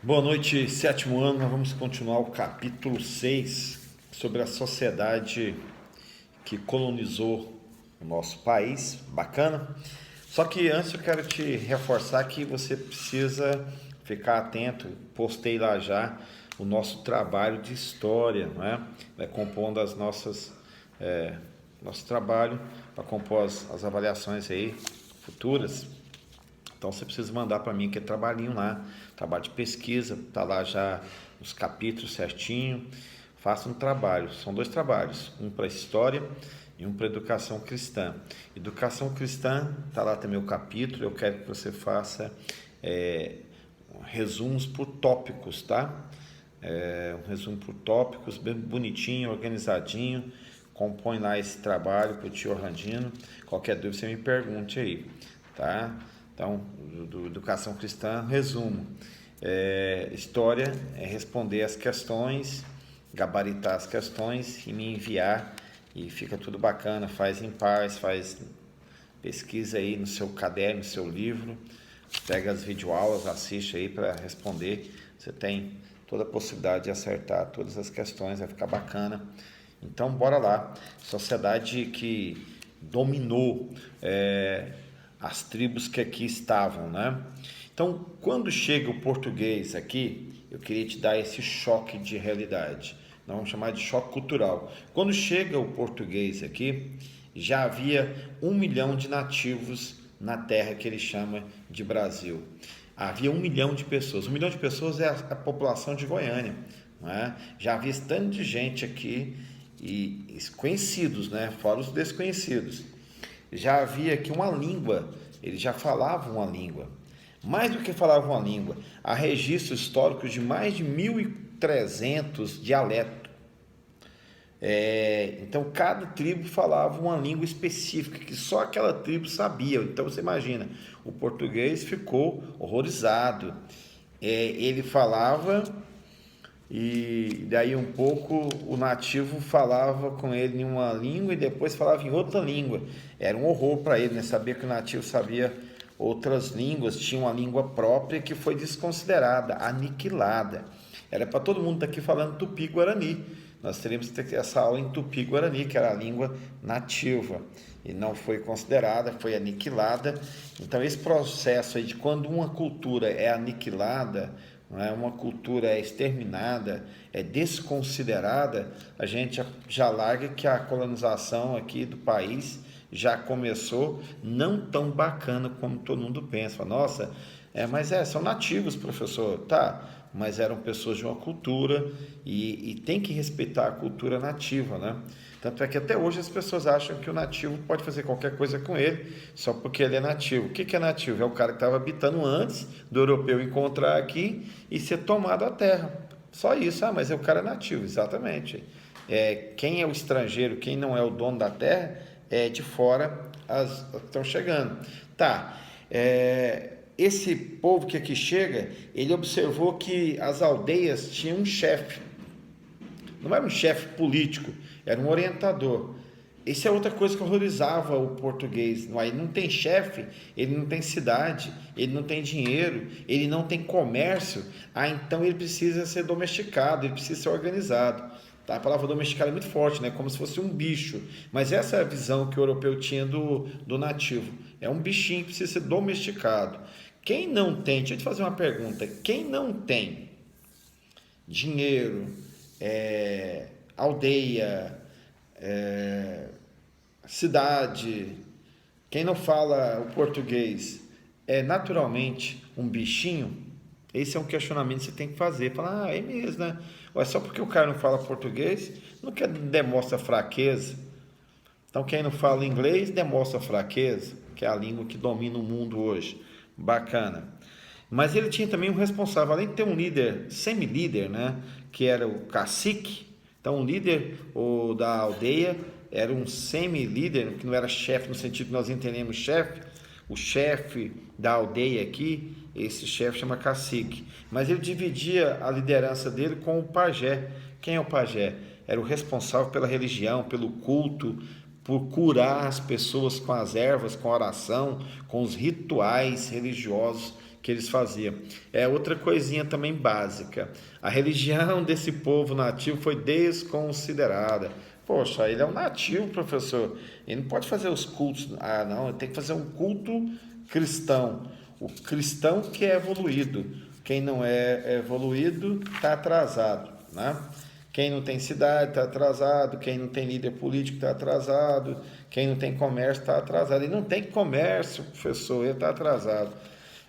Boa noite, sétimo ano. Nós vamos continuar o capítulo 6 sobre a sociedade que colonizou o nosso país. Bacana? Só que antes eu quero te reforçar que você precisa ficar atento. Postei lá já o nosso trabalho de história, não é? Vai compondo as nossas, nosso trabalho para compor as avaliações aí futuras. Então você precisa mandar para mim que é trabalhinho lá, trabalho de pesquisa, tá lá já os capítulos certinho. Faça um trabalho, são dois trabalhos, um para história e um para educação cristã. Educação cristã, tá lá também o capítulo. Eu quero que você faça resumos por tópicos, tá? Um resumo por tópicos, bem bonitinho, organizadinho. Compõe lá esse trabalho para o tio Orlandino. Qualquer dúvida você me pergunte aí, tá? Então, do Educação Cristã, resumo. História é responder as questões, gabaritar as questões e me enviar, e fica tudo bacana. Faz em paz, faz pesquisa aí no seu caderno, no seu livro, pega as videoaulas, assiste aí para responder. Você tem toda a possibilidade de acertar todas as questões, vai ficar bacana. Então, bora lá. Sociedade que dominou as tribos que aqui estavam, né? Então, quando chega o português aqui, eu queria te dar esse choque de realidade. Nós vamos chamar de choque cultural. Quando chega o português aqui, já havia 1 milhão de nativos na terra que ele chama de Brasil. Havia 1 milhão de pessoas. 1 milhão de pessoas é a população de Goiânia, não é? Já havia esse tanto de gente aqui, e conhecidos, né? Fora os desconhecidos. Já havia aqui uma língua, eles já falavam uma língua. Mais do que falavam uma língua, há registros históricos de mais de 1.300 dialetos. Então, cada tribo falava uma língua específica, que só aquela tribo sabia. Então, você imagina, o português ficou horrorizado. Ele falava, e daí um pouco o nativo falava com ele em uma língua e depois falava em outra língua. Era um horror para ele, né? Saber que o nativo sabia outras línguas, tinha uma língua própria que foi desconsiderada, aniquilada. Era para todo mundo estar aqui falando tupi-guarani. Nós teríamos que ter essa aula em tupi-guarani, que era a língua nativa, e não foi considerada, foi aniquilada. Então, esse processo aí de quando uma cultura é aniquilada, uma cultura é exterminada, é desconsiderada, a gente já larga que a colonização aqui do país já começou não tão bacana como todo mundo pensa. Nossa, mas são nativos, professor. Tá, mas eram pessoas de uma cultura e tem que respeitar a cultura nativa, né? Tanto é que até hoje as pessoas acham que o nativo pode fazer qualquer coisa com ele só porque ele é nativo. O que é nativo? É o cara que estava habitando antes do europeu encontrar aqui e ser tomado a terra. Só isso. Mas o cara é nativo, exatamente. Quem é o estrangeiro, quem não é o dono da terra, é de fora as estão chegando. Tá. Esse povo que aqui chega, ele observou que as aldeias tinham um chefe. Não era um chefe político, era um orientador. Isso é outra coisa que horrorizava o português. Ele não tem chefe, ele não tem cidade, ele não tem dinheiro, ele não tem comércio. Então ele precisa ser domesticado, ele precisa ser organizado. Tá? A palavra domesticado é muito forte, né? Como se fosse um bicho. Mas essa é a visão que o europeu tinha do nativo. É um bichinho que precisa ser domesticado. Quem não tem, deixa eu te fazer uma pergunta, quem não tem dinheiro, aldeia, cidade, quem não fala o português, é naturalmente um bichinho? Esse é um questionamento que você tem que fazer. Falar, é mesmo, né? Só porque o cara não fala português, não demonstra fraqueza. Então, quem não fala inglês demonstra fraqueza, que é a língua que domina o mundo hoje. Bacana. Mas ele tinha também um responsável, além de ter um líder, semi-líder, né? Que era o cacique. Então, o líder da aldeia era um semi-líder, que não era chefe no sentido que nós entendemos chefe. O chefe da aldeia aqui, esse chefe chama cacique. Mas ele dividia a liderança dele com o pajé. Quem é o pajé? Era o responsável pela religião, pelo culto, por curar as pessoas com as ervas, com a oração, com os rituais religiosos que eles faziam. Outra coisinha também básica. A religião desse povo nativo foi desconsiderada. Poxa, ele é um nativo, professor. Ele não pode fazer os cultos. Ah, não, ele tem que fazer um culto cristão. O cristão que é evoluído. Quem não é evoluído está atrasado, né? Quem não tem cidade está atrasado, quem não tem líder político está atrasado, quem não tem comércio está atrasado. Ele não tem comércio, professor, ele está atrasado.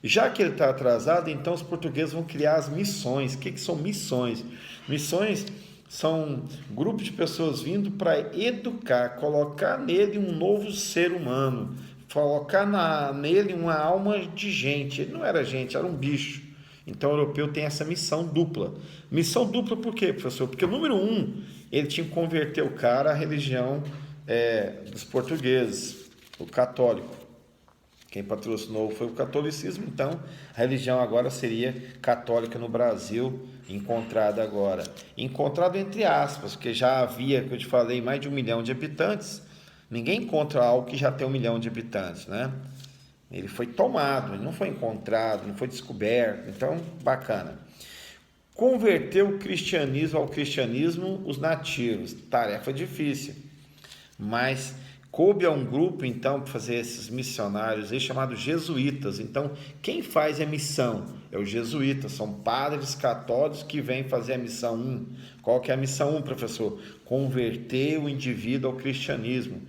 Já que ele está atrasado, então os portugueses vão criar as missões. O que são missões? Missões são grupos de pessoas vindo para educar, colocar nele um novo ser humano, colocar nele uma alma de gente. Ele não era gente, era um bicho. Então o europeu tem essa missão dupla. Missão dupla por quê, professor? Porque número um, ele tinha que converter o cara à religião dos portugueses, o católico. Quem patrocinou foi o catolicismo, então a religião agora seria católica no Brasil, encontrada agora. Encontrado entre aspas, porque já havia, que eu te falei, mais de 1 milhão de habitantes. Ninguém encontra algo que já tem 1 milhão de habitantes, né? Ele foi tomado, ele não foi encontrado, não foi descoberto, então bacana. Converter o cristianismo ao cristianismo os nativos, tarefa difícil, mas coube a um grupo então para fazer esses missionários aí chamados jesuítas. Então quem faz a missão é os jesuítas, são padres católicos que vêm fazer a missão 1. Qual que é a missão 1, professor? Converter o indivíduo ao cristianismo.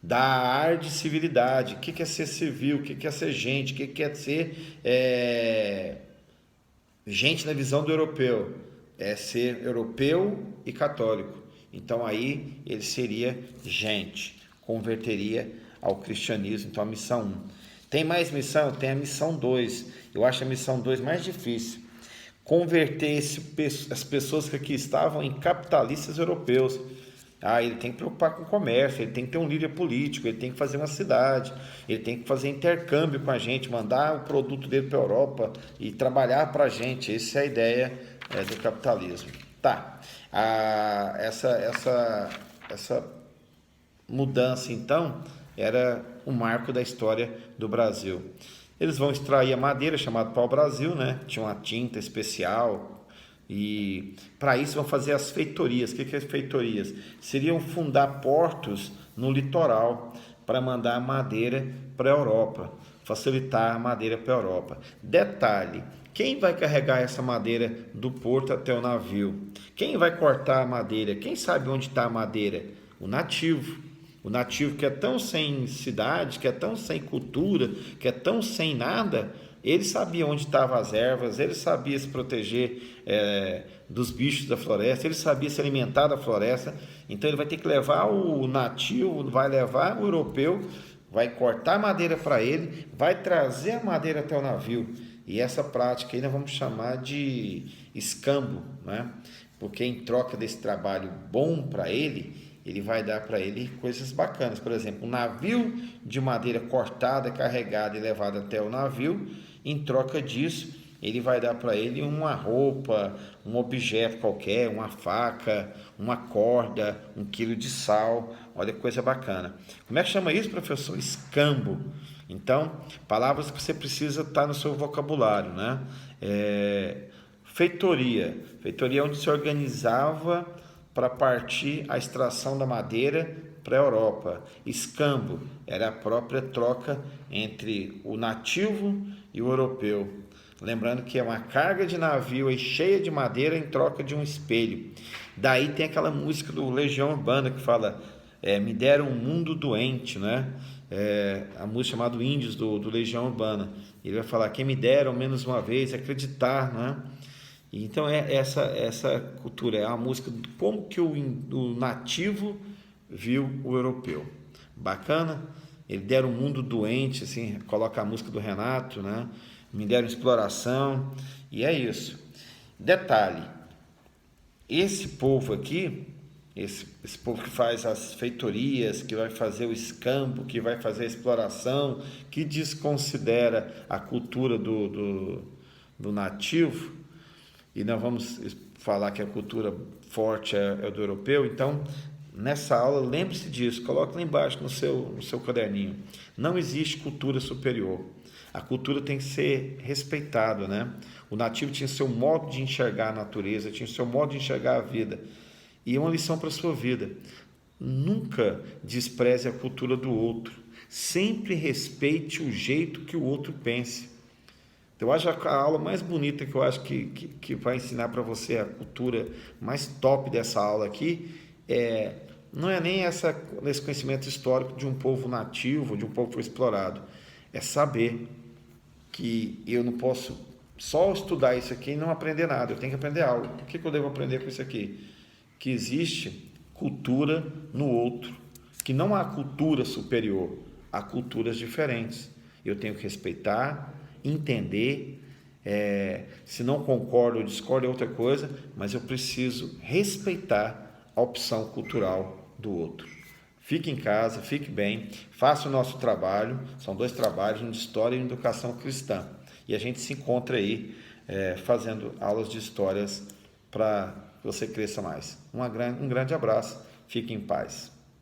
Da ar de civilidade, o que é ser civil, o que é ser gente, o que é ser gente na visão do europeu, é ser europeu e católico. Então aí ele seria gente, converteria ao cristianismo. Então a missão 1. Tem mais missão? Tem a missão 2. Eu acho a missão 2 mais difícil. Converter as pessoas que aqui estavam em capitalistas europeus. Ele tem que preocupar com o comércio, ele tem que ter um líder político, ele tem que fazer uma cidade, ele tem que fazer intercâmbio com a gente, mandar o produto dele para a Europa e trabalhar para a gente. Essa é a ideia do capitalismo. Tá. Essa mudança, então, era um marco da história do Brasil. Eles vão extrair a madeira, chamada pau-brasil, né? Tinha uma tinta especial. E para isso vão fazer as feitorias. O que é feitorias? Seriam fundar portos no litoral para mandar madeira para a Europa, facilitar a madeira para a Europa. Detalhe, quem vai carregar essa madeira do porto até o navio? Quem vai cortar a madeira? Quem sabe onde está a madeira? O nativo. O nativo que é tão sem cidade, que é tão sem cultura, que é tão sem nada, ele sabia onde estavam as ervas, ele sabia se proteger dos bichos da floresta, ele sabia se alimentar da floresta. Então ele vai ter que levar o nativo, vai levar o europeu, vai cortar madeira para ele, vai trazer a madeira até o navio. E essa prática aí nós vamos chamar de escambo, né? Porque em troca desse trabalho bom para ele vai dar para ele coisas bacanas. Por exemplo, um navio de madeira cortada, carregada e levada até o navio. Em troca disso, ele vai dar para ele uma roupa, um objeto qualquer, uma faca, uma corda, 1 quilo de sal. Olha que coisa bacana. Como é que chama isso, professor? Escambo. Então, palavras que você precisa estar no seu vocabulário, né? Feitoria. Feitoria é onde se organizava para partir a extração da madeira para a Europa. Escambo era a própria troca entre o nativo e o europeu. Lembrando que é uma carga de navio aí cheia de madeira em troca de um espelho. Daí tem aquela música do Legião Urbana que fala me deram um mundo doente, né? A música chamada Índios do Legião Urbana. Ele vai falar, quem me deram menos uma vez acreditar, né? Então essa cultura, é a música de como que o nativo viu o europeu. Bacana? Ele deram um mundo doente, assim, coloca a música do Renato, né? Me deram exploração, e é isso. Detalhe, esse povo aqui, esse povo que faz as feitorias, que vai fazer o escambo, que vai fazer a exploração, que desconsidera a cultura do nativo, e nós vamos falar que a cultura forte é do europeu. Então nessa aula, lembre-se disso, coloque lá embaixo no seu caderninho. Não existe cultura superior. A cultura tem que ser respeitada, né? O nativo tinha seu modo de enxergar a natureza, tinha seu modo de enxergar a vida. E é uma lição para a sua vida. Nunca despreze a cultura do outro. Sempre respeite o jeito que o outro pense. Então, eu acho a aula mais bonita que eu acho que vai ensinar para você a cultura mais top dessa aula aqui não é nem esse conhecimento histórico de um povo nativo, de um povo que foi explorado. É saber que eu não posso só estudar isso aqui e não aprender nada. Eu tenho que aprender algo. O que eu devo aprender com isso aqui? Que existe cultura no outro, que não há cultura superior, há culturas diferentes. Eu tenho que respeitar, entender, se não concordo ou discordo é outra coisa, mas eu preciso respeitar a opção cultural do outro. Fique em casa, fique bem, faça o nosso trabalho, são 2 trabalhos, um de História e um de Educação Cristã. E a gente se encontra aí fazendo aulas de histórias para que você cresça mais. Um grande abraço, fique em paz.